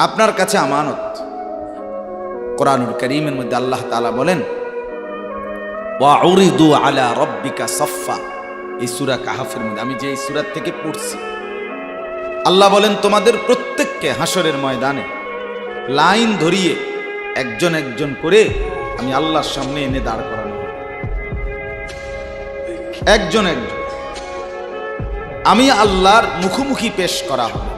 আপনার কাছে আমানত। কোরআনুল কারীমের মধ্যে আল্লাহ তাআলা বলেন ওয়াউরিদু আলা রাব্বিকা সাফফা। এই সূরা কাহাফের মধ্যে আমি যে এই সূরা থেকে পড়ছি, আল্লাহ বলেন তোমাদের প্রত্যেককে হাসরের ময়দানে লাইন ধরিয়ে একজন একজন করে আমি আল্লাহর সামনে এনে দাঁড় করানো হবে। একজন একজন আমি আল্লাহর মুখোমুখি পেশ করা হবে।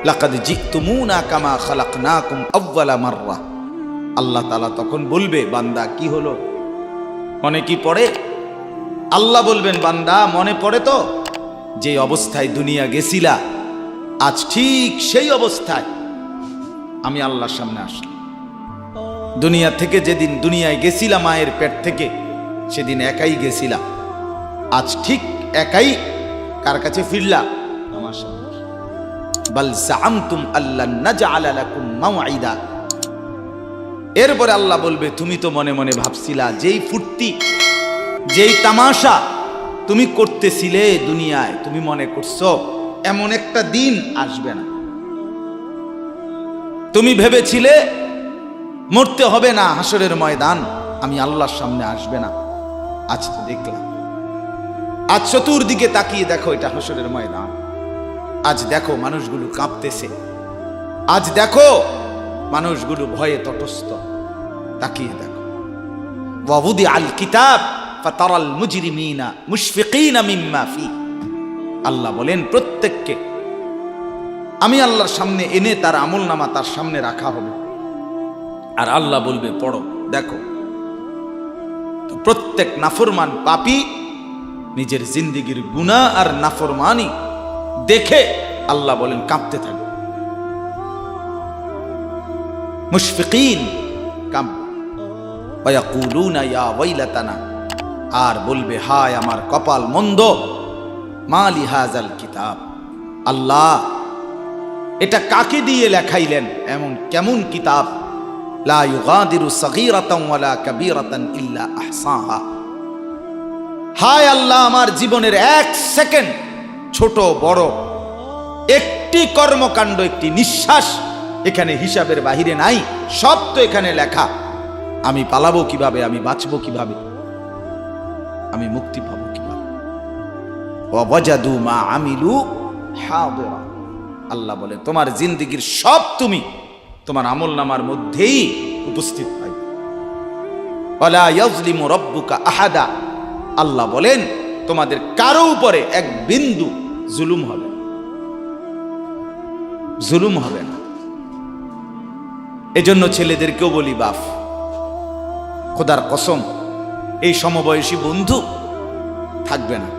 লাকাদ জিতুমুনা কামা খালাকনাকুম আউয়ালা মাররা। আল্লাহ তাআলা তখন বলবে, বান্দা কি হলো, মনে কি পড়ে? আল্লাহ বলবেন, বান্দা মনে পড়ে তো যে অবস্থায় দুনিয়া গেছিলা, আজ ঠিক সেই অবস্থায় আমি আল্লাহর সামনে আসলাম। দুনিয়া থেকে যেদিন দুনিয়ায় গেছিলাম মায়ের পেট থেকে, সেদিন একাই গেছিলাম, আজ ঠিক একাই কার কাছে ফিরলা? আমার সামনে। বাল জাআমতুম আল্লান নাজআলা লাকুম মাওঈদা। এরপরে আল্লাহ বলবে, তুমি তো মনে মনে ভাবছিলা, যেই ফুর্তি যেই তামাশা তুমি করতেছিলে দুনিয়ায়, তুমি মনে করছো এমন একটা দিন আসবে না। তুমি ভেবেছিলে মরতে হবে না, হাসরের ময়দান আমি আল্লাহর সামনে আসবে না। আজ তো দেখলাম, আজ চতুর্দিকে তাকিয়ে দেখো, এটা হাসরের ময়দান। আজ দেখো মানুষগুলো কাঁপতেছে, আজ দেখো মানুষগুলো ভয়ে তটস্থ। তাকিয়ে দেখো। ওয়াউদি আল কিতাব ফাতারাল মুজরিমিনা মুশফিকিনা মিম্মা ফি। আল্লাহ বলেন প্রত্যেককে আমি আল্লাহর সামনে এনে তার আমলনামা তার সামনে রাখা হবে, আর আল্লাহ বলবে পড়ো, দেখো। তো প্রত্যেক নাফরমান পাপী নিজের জিন্দেগির গুনাহ আর নাফরমানি দেখে আল্লাহ বলেন কাঁপতে থাকে। মুশফিকিন কাঁপবে। ওয়ায়াকুলুনা ইয়া ওয়াইলাতানা, আর বলবে হায় আমার কপাল মন্দ। মালি হাযাল কিতাব, আল্লাহ এটা কাকে দিয়ে লেখাইলেন? এমন কেমন কিতাব? লা ইউগাদিরু সাগীরাতান ওয়ালা কাবীরাতান ইল্লা আহসাহা। হায় আল্লাহ, আমার জীবনের এক সেকেন্ড, ছোট বড় একটি কর্মকাণ্ড, একটি নিঃশ্বাস এখানে হিসাবের বাহিরে নাই, সব তো এখানে লেখা। আমি পালাবো কিভাবে, আমি বাঁচবো কিভাবে, আমি মুক্তি পাবো কিভাবে? ওয়াজাদু মা আমিলু হাদিরা। আল্লাহ বলে তোমার জিন্দেগির সব তুমি তোমার আমলনামার মধ্যেই উপস্থিত পাইবে। ওয়ালা ইয়াজলিমু রাব্বুকা আহাদা। আল্লাহ বলেন তোমাদের কারো উপরে এক বিন্দু জুলুম হবে না, জুলুম হবে না। এজন্য ছেলেদেরকেও বলি, বাপ খোদার কসম, এই সমবয়সী বন্ধু থাকবে না।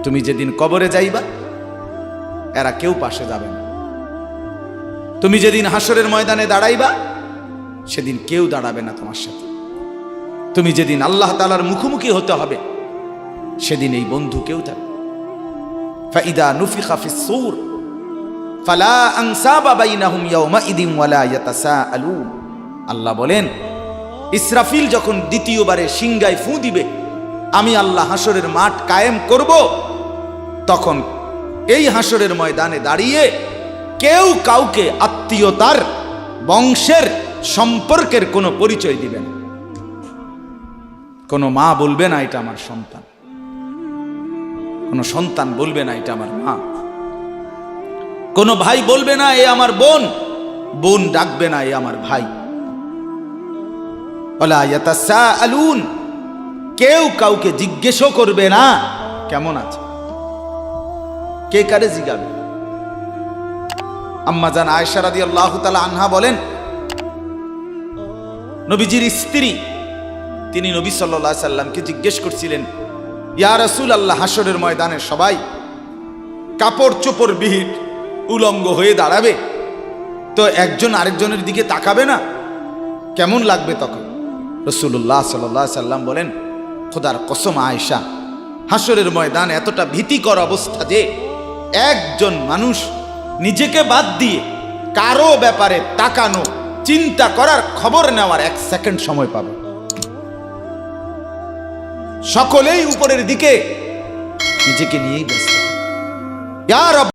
তুমি যেদিন কবরে যাইবা, এরা কেউ পাশে যাবে না। তুমি যেদিন হাসরের ময়দানে দাঁড়াইবা, সেদিন কেউ দাঁড়াবে না তোমার সাথে। তুমি যেদিন আল্লাহ তাআলার মুখোমুখি হতে হবে, সেদিন এই বন্ধু কেউ থাকবে। ফাইদা নুফিখা ফিস-সূর ফালা আনসাবা বাইনাহুম ইয়াওমাইদিন ওয়ালা ইয়াতাসাআলুন। আল্লাহ বলেন ইসরাফিল যখন দ্বিতীয়বারে সিংগায় ফু দিবে, আমি আল্লাহ হাসরের মাঠ কায়েম করব, তখন এই হাসরের ময়দানে দাঁড়িয়ে কেউ কাউকে আত্মীয়তার, বংশের, সম্পর্কের কোনো পরিচয় দিবে না। কোনো মা বলবে না এটা আমার সন্তান, কোনো সন্তান বলবে না এটা আমার মা, কোনো ভাই বলবে না এ আমার বোন, বোন ডাকবে না এ আমার ভাই। ওয়ালা ইয়াতাসাআলুন, কেউ কাউকে জিজ্ঞেসও করবে না কেমন আছে, কে কারে জিজ্ঞাবে। আম্মা জান আয়েশা রাদিয়াল্লাহু তাআলা আনহা বলেন, নবীজির স্ত্রী তিনি নবী সাল্লাল্লাহু আলাইহি সাল্লামকে জিজ্ঞেস করছিলেন, ইয়া রাসূলুল্লাহ, হাসরের ময়দানে সবাই কাপড় চোপড় বিহীন উলঙ্গ হয়ে দাঁড়াবে, তো একজন আরেকজনের দিকে তাকাবে না, কেমন লাগবে তখন? রাসূলুল্লাহ সাল্লাল্লাহু আলাইহি সাল্লাম বলেন, খোদার কসম আয়েশা, হাসরের ময়দান এতটা ভীতিকর অবস্থা যে একজন মানুষ নিজেকে বাদ দিয়ে কারো ব্যাপারে তাকানো, চিন্তা করার, খবর নেওয়ার এক সেকেন্ড সময় পাবে। সকলেই উপরের দিকে নিজেকে নিয়েই ব্যস্ত। ইয়া রাব